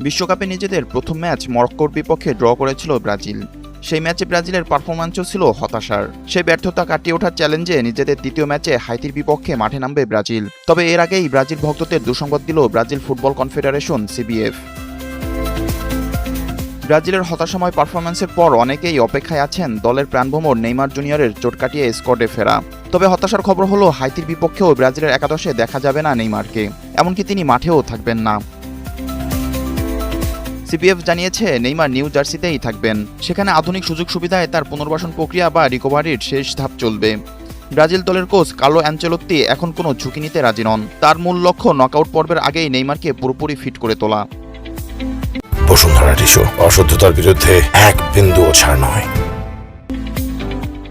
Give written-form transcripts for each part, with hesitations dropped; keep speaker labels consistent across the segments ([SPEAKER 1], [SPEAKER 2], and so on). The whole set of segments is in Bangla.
[SPEAKER 1] বিশ্বকাপে নিজেদের প্রথম ম্যাচ মরক্কোর বিপক্ষে ড্র করেছিল ব্রাজিল। সেই ম্যাচে ব্রাজিলের পারফরম্যান্সও ছিল হতাশার। সেই ব্যর্থতা কাটিয়ে ওঠার চ্যালেঞ্জে নিজেদের দ্বিতীয় ম্যাচে হাইতির বিপক্ষে মাঠে নামবে ব্রাজিল। তবে এর আগেই ব্রাজিল ভক্তদের দুঃসংবাদ দিল ব্রাজিল ফুটবল কনফেডারেশন CBF। ব্রাজিলের হতাশাময় পারফরম্যান্সের পর অনেকেই অপেক্ষায় আছেন দলের প্রাণভ্রমর নেইমার জুনিয়রের চোট কাটিয়ে স্কোয়াডে ফেরা। তবে হতাশার খবর হলো হাইতির বিপক্ষেও ব্রাজিলের একাদশে দেখা যাবে না নেইমারকে, এমনকি তিনি মাঠেও থাকবেন না। CBF জানিয়েছে নেইমার নিউ জার্সিতেই থাকবেন। সেখানে আধুনিক সুযোগ সুবিধায় তার পুনর্বাসন প্রক্রিয়া বা রিকভারির শেষ ধাপ চলবে। ব্রাজিল দলের কোচ কার্লো অ্যানচেলোত্তি এখন কোনো ঝুঁকি নিতে রাজি নন। তার মূল লক্ষ্য নকআউট পর্বের আগেই নেইমারকে পুরোপুরি ফিট করে তোলা।
[SPEAKER 2] বসুন্ধরা টিস্যু, অশুদ্ধতার বিরুদ্ধে এক বিন্দুও ছাড় নয়।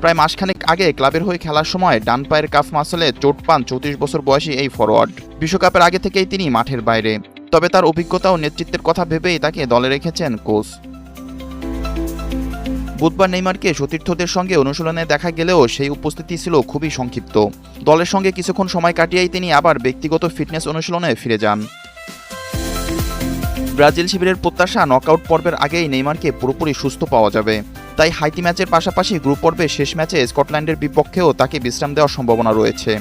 [SPEAKER 1] প্রায় মাসখানেক আগে ক্লাবের হয়ে খেলার সময় ডান পায়ের কাফ মাসলে চোট পান 34 বছর বয়সী এই ফরোয়ার্ড। বিশ্বকাপের আগে থেকেই তিনি মাঠের বাইরে। তবে তার অভিজ্ঞতা ও নেতৃত্বের কথা ভেবেই তাকে দলে রেখেছেন কোচ। বুধবার নেইমারকে সতীর্থদের সঙ্গে অনুশীলনে দেখা গেলেও সেই উপস্থিতি ছিল খুবই সংক্ষিপ্ত। দলের সঙ্গে কিছুক্ষণ সময় কাটিয়েই তিনি আবার ব্যক্তিগত ফিটনেস অনুশীলনে ফিরে যান। ব্রাজিল শিবিরের প্রত্যাশা নকআউট পর্বের আগেই নেইমারকে পুরোপুরি সুস্থ পাওয়া যাবে। তাই হাইতি ম্যাচের পাশাপাশি গ্রুপ পর্বের শেষ ম্যাচে স্কটল্যান্ডের বিপক্ষেও তাকে বিশ্রাম দেওয়ার সম্ভাবনা রয়েছে।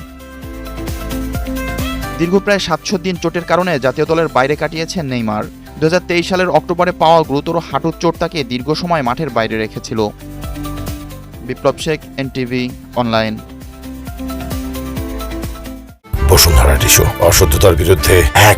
[SPEAKER 1] দীর্ঘ প্রায় 700 দিন চোটের কারণে জাতীয় দলের বাইরে কাটিয়েছেন নেইমার। 2023 সালের অক্টোবরে পাওয়া গুরুতর হাঁটুর চোট তাকে দীর্ঘ সময় মাঠের বাইরে রেখেছিল। Biplob Sheikh, NTV online.
[SPEAKER 2] Bashundhara tissue, অশুদ্ধতার বিরুদ্ধে এক